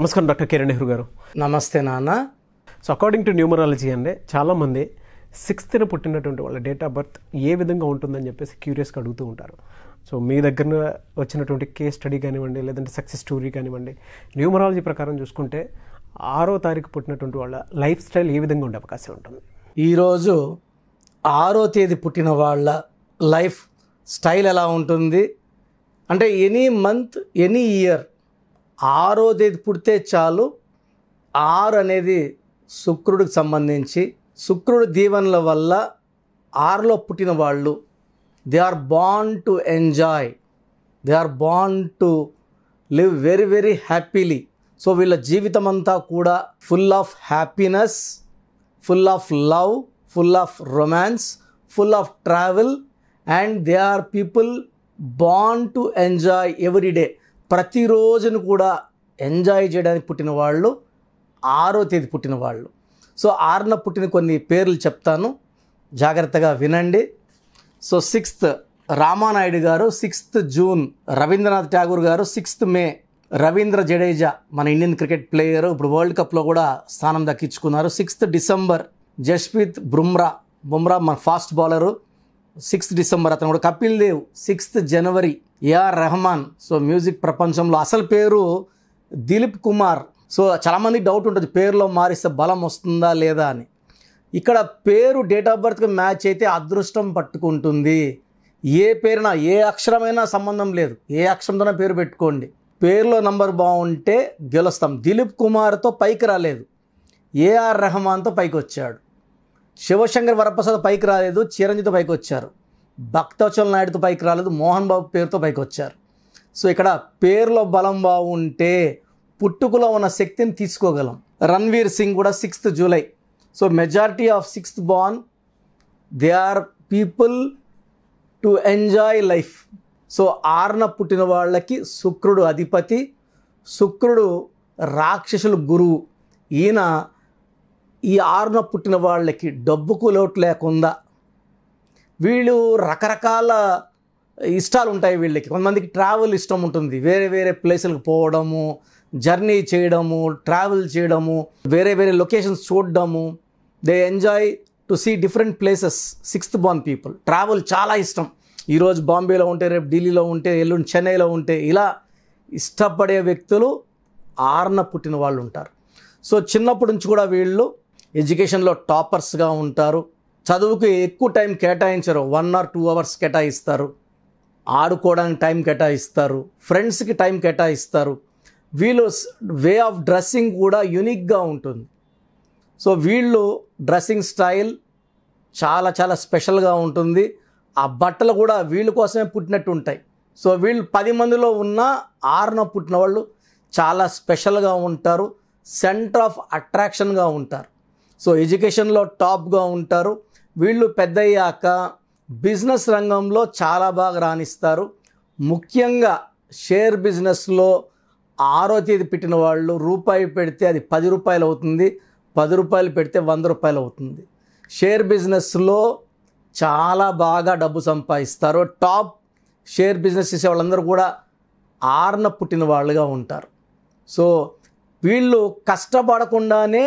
నమస్కారం డాక్టర్ కిరణ్ నెహ్రూ గారు. నమస్తే నాన్న. సో అకార్డింగ్ టు న్యూమరాలజీ అంటే చాలామంది 6th పుట్టినటువంటి వాళ్ళ డేట్ ఆఫ్ బర్త్ ఏ విధంగా ఉంటుందని చెప్పేసి క్యూరియస్గా అడుగుతూ ఉంటారు. సో మీ దగ్గర వచ్చినటువంటి కేస్ స్టడీ కానివ్వండి, లేదంటే సక్సెస్ స్టోరీ కానివ్వండి, న్యూమరాలజీ ప్రకారం చూసుకుంటే 6వ తారీఖు పుట్టినటువంటి వాళ్ళ లైఫ్ స్టైల్ ఏ విధంగా ఉండే అవకాశం ఉంటుంది? ఈరోజు 6వ తేదీ పుట్టిన వాళ్ళ లైఫ్ స్టైల్ ఎలా ఉంటుంది అంటే ఎనీ మంత్ ఎనీ ఇయర్ 6వ తేదీ పుడితే చాలు. 6 అనేది శుక్రుడికి సంబంధించి, శుక్రుడి దీవెనల వల్ల 6లో పుట్టిన వాళ్ళు they are born to enjoy, they are born to live very very happily. So వీళ్ళ జీవితం అంతా కూడా full of happiness, full of love, full of romance, full of travel, and they are people born to enjoy every day. ప్రతిరోజును కూడా enjoy చేయడానికి పుట్టిన వాళ్ళు 6వ తేదీ పుట్టిన వాళ్ళు. సో 6న పుట్టిన కొన్ని పేర్లు చెప్తాను, జాగ్రత్తగా వినండి. సో 6th రామానాయుడు గారు, 6th జూన్ రవీంద్రనాథ్ ఠాగూర్ గారు, 6th మే రవీంద్ర జడేజా మన ఇండియన్ క్రికెట్ ప్లేయర్, ఇప్పుడు వరల్డ్ కప్లో కూడా స్థానం దక్కించుకున్నారు. 6th డిసెంబర్ జస్ప్రీత్ బుమ్రా మన ఫాస్ట్ బౌలరు, 6th డిసెంబర్ అతను కూడా. కపిల్ దేవ్ 6th జనవరి, ఏఆర్ రెహమాన్. సో మ్యూజిక్ ప్రపంచంలో అసలు పేరు దిలీప్ కుమార్. సో చాలామందికి డౌట్ ఉంటుంది పేరులో మారిస్తే బలం వస్తుందా లేదా అని. ఇక్కడ పేరు డేట్ ఆఫ్ బర్త్కి మ్యాచ్ అయితే అదృష్టం పట్టుకుంటుంది. ఏ పేరునా ఏ అక్షరమైనా సంబంధం లేదు, ఏ అక్షరంతోనే పేరు పెట్టుకోండి. పేరులో నంబర్ బాగుంటే గెలుస్తాం. దిలీప్ కుమార్తో పైకి రాలేదు, ఏఆర్ రెహమాన్తో పైకి వచ్చాడు. శివశంకర్ వరప్రసాద్ పైకి రాలేదు, చిరంజీవితో పైకి వచ్చారు. భక్తవచల్ నాయుడుతో పైకి రాలేదు, మోహన్ బాబు పేరుతో పైకి వచ్చారు. సో ఇక్కడ పేరులో బలం బాగుంటే పుట్టుకలో ఉన్న శక్తిని తీసుకోగలం. రణ్వీర్ సింగ్ కూడా 6th July. So majority of 6th born they are people to enjoy life. So 6న పుట్టిన వాళ్ళకి శుక్రుడు అధిపతి, శుక్రుడు రాక్షసులు గురువు. ఈయన ఈ 6న పుట్టిన వాళ్ళకి డబ్బుకు లోటు లేకుండా, వీళ్ళు రకరకాల ఇష్టాలు ఉంటాయి వీళ్ళకి. కొంతమందికి ట్రావెల్ ఇష్టం ఉంటుంది, వేరే వేరే ప్లేసులకు పోవడము, జర్నీ చేయడము, ట్రావెల్ చేయడము, వేరే వేరే లొకేషన్స్ చూడడము. They enjoy to see different places. 6th born people travel చాలా ఇష్టం. ఈరోజు బాంబేలో ఉంటే రేపు ఢిల్లీలో ఉంటే ఎల్లుండి చెన్నైలో ఉంటే, ఇలా ఇష్టపడే వ్యక్తులు 6న పుట్టిన వాళ్ళు ఉంటారు. సో చిన్నప్పటి నుంచి కూడా వీళ్ళు ఎడ్యుకేషన్లో టాపర్స్గా ఉంటారు. చదువుకి ఎక్కువ టైం కేటాయించరు, 1 or 2 hours కేటాయిస్తారు. ఆడుకోవడానికి టైం కేటాయిస్తారు, ఫ్రెండ్స్కి టైం కేటాయిస్తారు. వీళ్ళు వే ఆఫ్ డ్రెస్సింగ్ కూడా యూనిక్గా ఉంటుంది. సో వీళ్ళు డ్రెస్సింగ్ స్టైల్ చాలా చాలా స్పెషల్గా ఉంటుంది. ఆ బట్టలు కూడా వీళ్ళ కోసమే పుట్టినట్టు ఉంటాయి. సో వీళ్ళు 10 మందిలో ఉన్న 6న పుట్టిన వాళ్ళు చాలా స్పెషల్గా ఉంటారు, సెంటర్ ఆఫ్ అట్రాక్షన్గా ఉంటారు. సో ఎడ్యుకేషన్లో టాప్గా ఉంటారు. వీళ్ళు పెద్దయ్యాక బిజినెస్ రంగంలో చాలా బాగా రాణిస్తారు. ముఖ్యంగా షేర్ బిజినెస్లో 6వ తేదీ పెట్టిన వాళ్ళు రూపాయి పెడితే అది 10 రూపాయలు అవుతుంది, 10 రూపాయలు పెడితే 100 రూపాయలు అవుతుంది. షేర్ బిజినెస్లో చాలా బాగా డబ్బు సంపాదిస్తారు. టాప్ షేర్ బిజినెస్ చేసే వాళ్ళందరూ కూడా 6న పుట్టిన వాళ్ళుగా ఉంటారు. సో వీళ్ళు కష్టపడకుండానే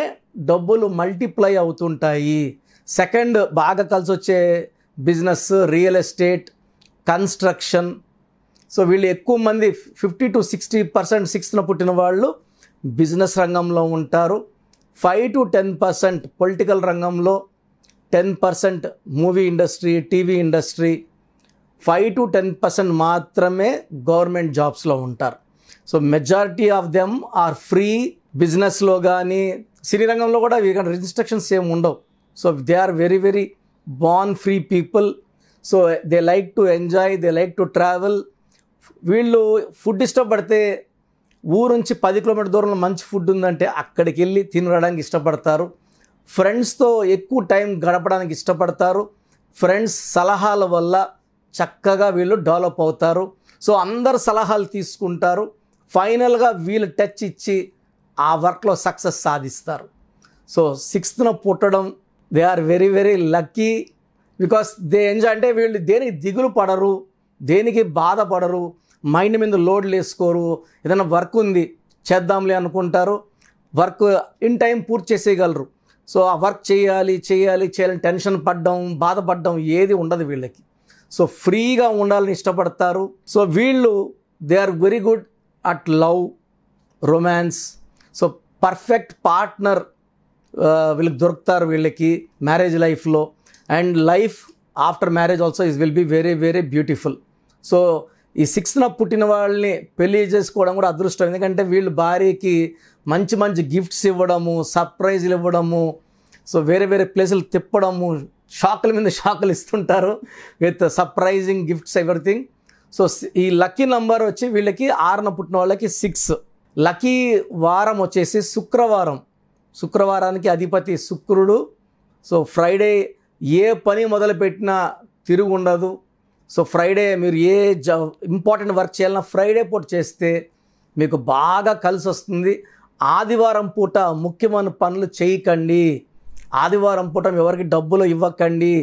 డబ్బులు మల్టిప్లై అవుతుంటాయి. సెకండ్ బాగా కలిసి వచ్చే business real estate, construction. So వీళ్ళు ఎక్కువ మంది 50 to 60% 6న పుట్టిన వాళ్ళు బిజినెస్ రంగంలో ఉంటారు. 5 to 10% పొలిటికల్ రంగంలో, 10% movie industry, TV industry, 5 to 10% మాత్రమే గవర్నమెంట్ జాబ్స్లో ఉంటారు. So majority of them are free. బిజినెస్లో కానీ సినీ రంగంలో కూడా రిస్ట్రిక్షన్స్ ఏమి ఉండవు. So they are very very born free people. So they like to enjoy, they like to travel. వీళ్ళు ఫుడ్ ఇష్టపడితే ఊరు నుంచి 10 కిలోమీటర్ దూరంలో మంచి ఫుడ్ ఉందంటే అక్కడికి వెళ్ళి తినడానికి ఇష్టపడతారు. ఫ్రెండ్స్తో ఎక్కువ టైం గడపడానికి ఇష్టపడతారు. ఫ్రెండ్స్ సలహాల వల్ల చక్కగా వీళ్ళు డెవలప్ అవుతారు. సో అందరు సలహాలు తీసుకుంటారు. ఫైనల్గా వీళ్ళు టచ్ ఇచ్చి ఆ వర్క్లో సక్సెస్ సాధిస్తారు. సో 6న పుట్టడం they are very very lucky because they enjoy. అంటే వీళ్ళు దేనికి దిగులు పడరు, దేనికి బాధపడరు, మైండ్ మీద లోడ్లు వేసుకోరు. ఏదైనా వర్క్ ఉంది చేద్దాంలే అనుకుంటారు, వర్క్ ఇన్ టైం పూర్తి చేసేయగలరు. సో ఆ వర్క్ చేయాలని టెన్షన్ పడ్డం, బాధపడ్డం ఏది ఉండదు వీళ్ళకి. సో ఫ్రీగా ఉండాలని ఇష్టపడతారు. సో వీళ్ళు they are very good at love, romance. So perfect partner వీళ్ళకి దొరుకుతారు వీళ్ళకి మ్యారేజ్ లైఫ్లో. And life after marriage also will be very very beautiful. So ఈ 6th పుట్టిన వాళ్ళని పెళ్లి చేసుకోవడం కూడా అదృష్టం. ఎందుకంటే వీళ్ళు భార్యకి మంచి మంచి గిఫ్ట్స్ ఇవ్వడము, సర్ప్రైజ్లు ఇవ్వడము, సో వేరే వేరే ప్లేసులు తిప్పడము, షాకుల మీద షాకులు ఇస్తుంటారు with surprising gifts everything. So ఈ లక్కీ నంబర్ వచ్చి వీళ్ళకి 6న పుట్టిన వాళ్ళకి 6. లక్కీ వారం వచ్చేసి శుక్రవారానికి అధిపతి శుక్రుడు. సో ఫ్రైడే ఏ పని మొదలుపెట్టినా తిరుగు ఉండదు. సో ఫ్రైడే మీరు ఏ ఇంపార్టెంట్ వర్క్ చేయాలన్నా ఫ్రైడే పూట చేస్తే మీకు బాగా కలిసి వస్తుంది. ఆదివారం పూట ముఖ్యమైన పనులు చేయకండి. ఆదివారం పూట ఎవరికి డబ్బులు ఇవ్వకండి.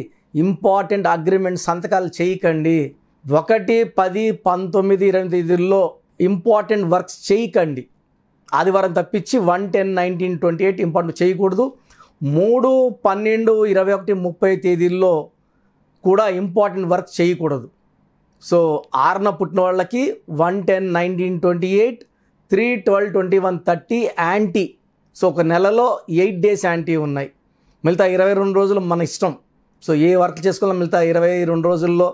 ఇంపార్టెంట్ అగ్రిమెంట్ సంతకాలు చేయకండి. 1, 10, 19, 28 ఇంపార్టెంట్ వర్క్స్ చేయకండి. ఆదివారం తప్పించి 1, 10, 19, 28 ఇంపార్టెంట్ చేయకూడదు. 3, 12, 21, 30 తేదీల్లో కూడా ఇంపార్టెంట్ వర్క్ చేయకూడదు. సో 6న పుట్టిన వాళ్ళకి 1, 10, 19, 28, 3, 12, 21, 30 యాంటీ. సో ఒక నెలలో 8 days యాంటీ ఉన్నాయి. మిగతా 22 రోజులు మన ఇష్టం. సో ఏ వర్క్ చేసుకోవాలో మిగతా 22 రోజుల్లో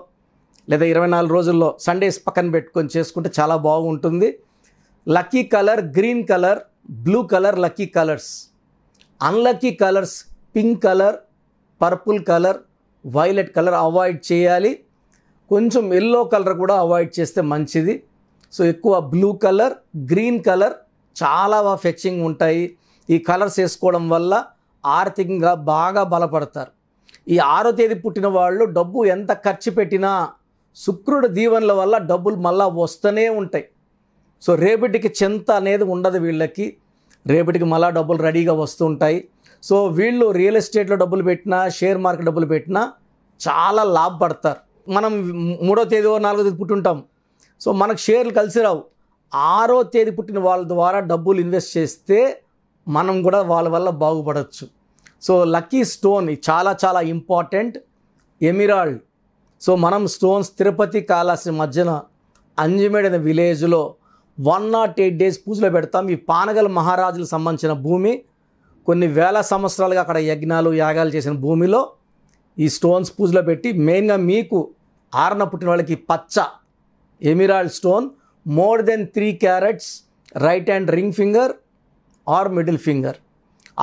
లేదా 24 రోజుల్లో సండేస్ పక్కన పెట్టుకొని చేసుకుంటే చాలా బాగుంటుంది. Lucky colour green colour, blue colour lucky colours. Unlucky colours pink colour, purple colour, violet colour avoid చేయాలి. కొంచెం ఎల్లో కలర్ కూడా అవాయిడ్ చేస్తే మంచిది. సో ఎక్కువ బ్లూ కలర్, గ్రీన్ కలర్ చాలా ఫెచ్చింగ్ ఉంటాయి. ఈ కలర్స్ వేసుకోవడం వల్ల ఆర్థికంగా బాగా బలపడతారు. ఈ 6వ తేదీ పుట్టిన వాళ్ళు డబ్బు ఎంత ఖర్చు పెట్టినా శుక్రుడు దీవెనల వల్ల డబ్బులు మళ్ళా వస్తూనే ఉంటాయి. సో రేపటికి చింత అనేది ఉండదు వీళ్ళకి. రేపటికి మళ్ళా డబ్బులు రెడీగా వస్తుంటాయి. సో వీళ్ళు రియల్ ఎస్టేట్లో డబ్బులు పెట్టినా, షేర్ మార్కెట్ డబ్బులు పెట్టినా చాలా లాభపడతారు. మనం 3వ తేదీ 4వ తేదీ పుట్టుంటాం. సో మనకు షేర్లు కలిసి రావు. 6వ తేదీ పుట్టిన వాళ్ళ ద్వారా డబ్బులు ఇన్వెస్ట్ చేస్తే మనం కూడా వాళ్ళ వల్ల బాగుపడవచ్చు. సో లక్కీ స్టోన్ చాలా చాలా ఇంపార్టెంట్, ఎమిరాల్డ్. సో మనం స్టోన్స్ తిరుపతి కాళహస్తి మధ్యన అంజిమేడ్ అనే విలేజ్లో 108 days పూజలో పెడతాం. ఈ పానగల్ మహారాజులకు సంబంధించిన భూమి, కొన్ని వేల సంవత్సరాలుగా అక్కడ యజ్ఞాలు యాగాలు చేసిన భూమిలో ఈ స్టోన్స్ పూజలో పెట్టి, మెయిన్గా మీకు 6న పుట్టిన వాళ్ళకి పచ్చ emerald stone more than 3 carats right hand ring finger are middle finger.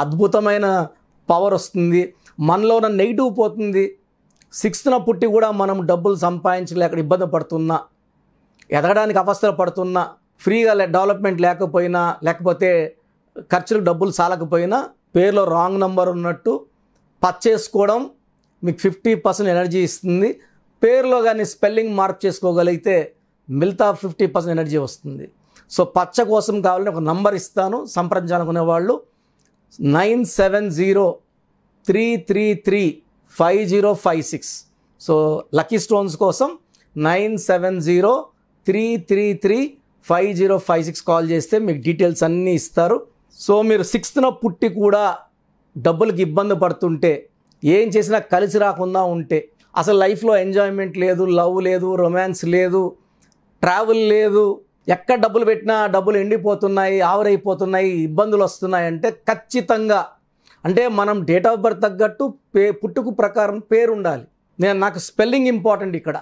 అద్భుతమైన పవర్ వస్తుంది. మనలో ఉన్న నెగిటివ్ పోతుంది. 6న పుట్టి కూడా మనం డబ్బులు సంపాదించలేక ఇబ్బంది పడుతున్నా, ఎదగడానికి అవస్థలు పడుతున్నా, ఫ్రీగా డెవలప్మెంట్ లేకపోయినా, లేకపోతే ఖర్చులకు డబ్బులు చాలకపోయినా, పేరులో రాంగ్ నంబర్ ఉన్నట్టు పచ్చేసుకోవడం మీకు 50% ఎనర్జీ ఇస్తుంది. పేరులో కానీ స్పెల్లింగ్ మార్క్ చేసుకోగలిగితే మిగతా 50% ఎనర్జీ వస్తుంది. సో పచ్చ కోసం కావాలని ఒక నంబర్ ఇస్తాను. సంప్రదించాలనుకునే వాళ్ళు 9703335056. సో లక్కీ స్టోన్స్ కోసం 9703335056 కాల్ చేస్తే మీకు డీటెయిల్స్ అన్నీ ఇస్తారు. సో మీరు 6న పుట్టి కూడా డబ్బులకి ఇబ్బంది పడుతుంటే, ఏం చేసినా కలిసి రాకుండా ఉంటే, అసలు లైఫ్లో ఎంజాయ్మెంట్ లేదు, లవ్ లేదు, రొమాన్స్ లేదు, ట్రావెల్ లేదు, ఎక్కడ డబ్బులు పెట్టినా డబ్బులు ఎండిపోతున్నాయి, ఆవిరైపోతున్నాయి, ఇబ్బందులు వస్తున్నాయి అంటే ఖచ్చితంగా, అంటే మనం డేట్ ఆఫ్ బర్త్ తగ్గట్టు పుట్టుకు ప్రకారం పేరు ఉండాలి. నాకు స్పెల్లింగ్ ఇంపార్టెంట్ ఇక్కడ.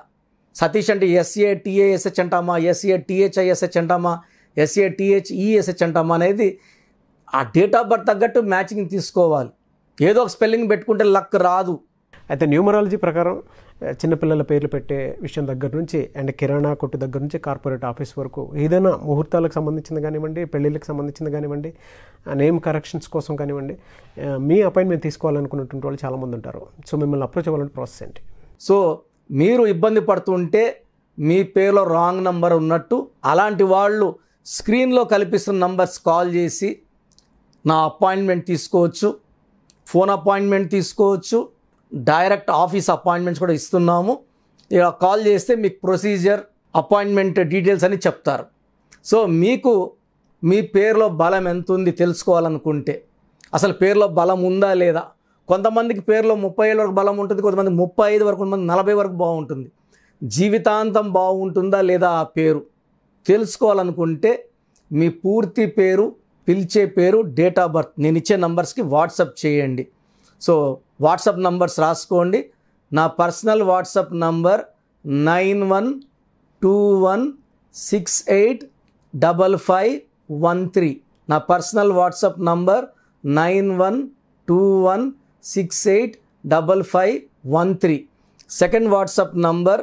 సతీష్ అంటే SATASH అంటామా, SATHISH అంటామా, SATHESH అంటామా అనేది ఆ డేట్ ఆఫ్ బర్త్ తగ్గట్టు మ్యాచింగ్ తీసుకోవాలి. ఏదో ఒక స్పెల్లింగ్ పెట్టుకుంటే లక్ రాదు. అయితే న్యూమరాలజీ ప్రకారం చిన్నపిల్లల పేర్లు పెట్టే విషయం దగ్గర నుంచి అండ్ కిరాణా కొట్టు దగ్గర నుంచి కార్పొరేట్ ఆఫీస్ వరకు ఏదైనా ముహూర్తాలకు సంబంధించింది కానివ్వండి, పెళ్ళిళ్ళకి సంబంధించింది కానివ్వండి, నేమ్ కరెక్షన్స్ కోసం కానివ్వండి, మీ అపాయింట్మెంట్ తీసుకోవాలనుకున్నటువంటి వాళ్ళు చాలామంది ఉంటారు. సో మిమ్మల్ని అప్రోచ్ అవ్వాలంటే ప్రాసెస్ ఏంటి? సో మీరు ఇబ్బంది పడుతుంటే, మీ పేరులో రాంగ్ నంబర్ ఉన్నట్టు, అలాంటి వాళ్ళు స్క్రీన్లో కల్పిస్తున్న నంబర్స్ కాల్ చేసి నా అపాయింట్మెంట్ తీసుకోవచ్చు. ఫోన్ అపాయింట్మెంట్ తీసుకోవచ్చు, డైరెక్ట్ ఆఫీస్ అపాయింట్మెంట్స్ కూడా ఇస్తున్నాము. ఇక కాల్ చేస్తే మీకు ప్రొసీజర్, అపాయింట్మెంట్ డీటెయిల్స్ అని చెప్తారు. సో మీకు మీ పేరులో బలం ఎంత ఉంది తెలుసుకోవాలనుకుంటే, అసలు పేరులో బలం ఉందా లేదా. కొంతమందికి పేరులో 30 ఏళ్ళ వరకు బలం ఉంటుంది, కొంతమంది 35 వరకు, కొంతమంది 40 వరకు బాగుంటుంది. జీవితాంతం బాగుంటుందా లేదా ఆ పేరు తెలుసుకోవాలనుకుంటే మీ పూర్తి పేరు, పిలిచే పేరు, డేట్ ఆఫ్ బర్త్ నేను ఇచ్చే నంబర్స్కి వాట్సాప్ చేయండి. సో వాట్సాప్ నంబర్స్ రాసుకోండి. నా పర్సనల్ వాట్సాప్ నంబర్ 9121685513. నా personal WhatsApp number 9121685513. Second WhatsApp number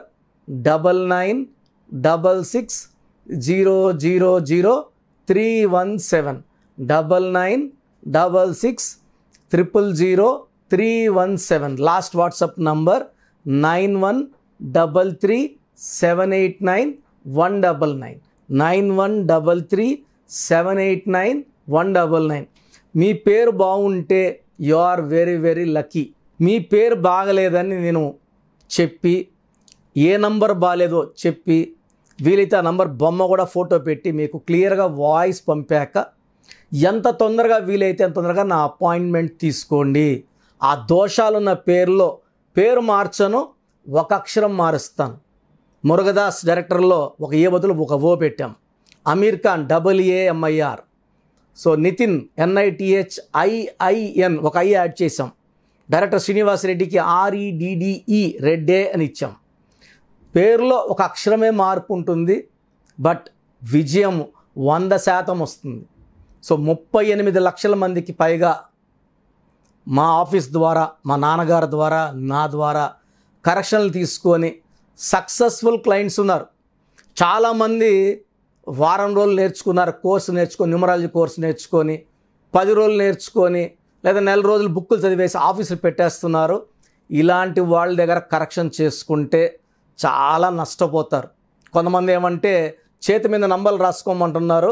9966000317 9966000317. Last WhatsApp number 9133789199 9133789199. మీ పేరు బాగుంటే you are very very lucky. మీ పేరు బాగలేదని నేను చెప్పి, ఏ నంబర్ బాగాలేదో చెప్పి, వీలైతే ఆ నంబర్ బొమ్మ కూడా ఫోటో పెట్టి మీకు క్లియర్గా వాయిస్ పంపాక ఎంత తొందరగా వీలైతే అంత తొందరగా నా అపాయింట్మెంట్ తీసుకోండి. ఆ దోషాలున్న పేరులో పేరు మార్చను, ఒక అక్షరం మారుస్తాను. మురుగదాస్ డైరెక్టర్లో ఒక ఏ బదులు ఒక ఓ పెట్టాం. Aamir Khan AAMIR. So Nithiin NITHIIN ఒక ఐ యాడ్ చేసాం. డైరెక్టర్ శ్రీనివాస్ రెడ్డికి REDDE రెడ్డే అని ఇచ్చాం. పేరులో ఒక అక్షరమే మార్పు ఉంటుంది, బట్ విజయం 100% వస్తుంది. సో 38 లక్షల మందికి పైగా మా ఆఫీస్ ద్వారా, మా నాన్నగారి ద్వారా, నా ద్వారా కరెక్షన్లు తీసుకొని సక్సెస్ఫుల్ క్లయింట్స్ ఉన్నారు. చాలామంది వారం రోజులు నేర్చుకున్నారు, కోర్సు నేర్చుకొని, న్యూమరాలజీ కోర్సు నేర్చుకొని 10 రోజులు నేర్చుకొని లేదా నెల రోజులు బుక్కులు చదివేసి ఆఫీసులు పెట్టేస్తున్నారు. ఇలాంటి వాళ్ళ దగ్గర కరెక్షన్ చేసుకుంటే చాలా నష్టపోతారు. కొంతమంది ఏమంటే చేతి మీద నంబర్లు రాసుకోమంటున్నారు.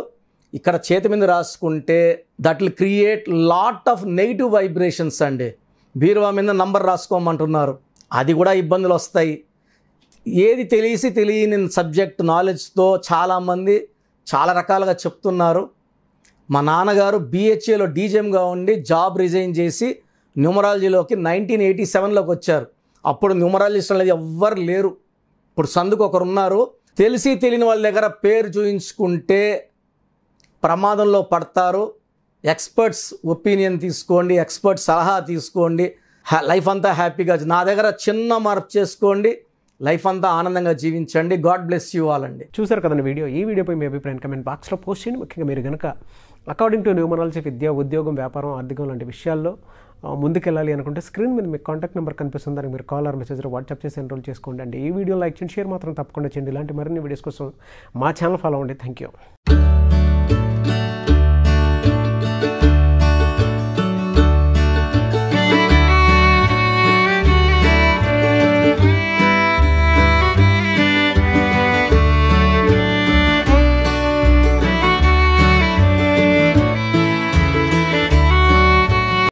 ఇక్కడ చేతి మీద రాసుకుంటే that will create lot of negative vibrations అండి. బీరువా మీద నంబర్ రాసుకోమంటున్నారు, అది కూడా ఇబ్బందులు వస్తాయి. ఏది తెలియని సబ్జెక్ట్ నాలెడ్జ్తో చాలామంది చాలా రకాలుగా చెప్తున్నారు. మా నాన్నగారు BHAలో DGMగా ఉండి జాబ్ రిజైన్ చేసి న్యూమరాలజీలోకి 1987లోకి వచ్చారు. అప్పుడు న్యూమరాలజిస్ట్ అనేది ఎవ్వరు లేరు. ఇప్పుడు సందుకు ఒకరు ఉన్నారు. తెలియని వాళ్ళ దగ్గర పేరు చూయించుకుంటే ప్రమాదంలో పడతారు. ఎక్స్పర్ట్స్ ఒపీనియన్ తీసుకోండి, ఎక్స్పర్ట్ సలహా తీసుకోండి. లైఫ్ అంతా హ్యాపీగా, నా దగ్గర చిన్న మార్పు చేసుకోండి, లైఫ్ అంతా ఆనందంగా జీవించండి. గాడ్ బ్లెస్ యూ ఆల్ అండి. చూసారు కదండి వీడియో. ఈ వీడియోపై మీ అభిప్రాయం కమెంట్ బాక్స్లో పోస్ట్ చేయండి. ముఖ్యంగా మీరు కనుక అకార్డింగ్ టు న్యూమరాలజీ విద్య, ఉద్యోగం, వ్యాపారం, ఆర్థికం లాంటి విషయాల్లో ముందుకెళ్ళాలి అనుకుంటే స్క్రీన్ మీద మీకు కాంటాక్ట్ నెంబర్ కనిపిస్తుంది. దానికి మీరు కాల్ ఆర్ మెసేజ్లో వాట్సాప్ చేసి ఎన్రోల్ చేసుకోండి అండి. ఈ వీడియో లైక్ చేయండి, షేర్ మాత్రం తప్పకుండా చేయండి. ఇలాంటి మరిన్ని వీడియోస్ కోసం మా ఛానల్ ఫాలో అవ్వండి. Thank you.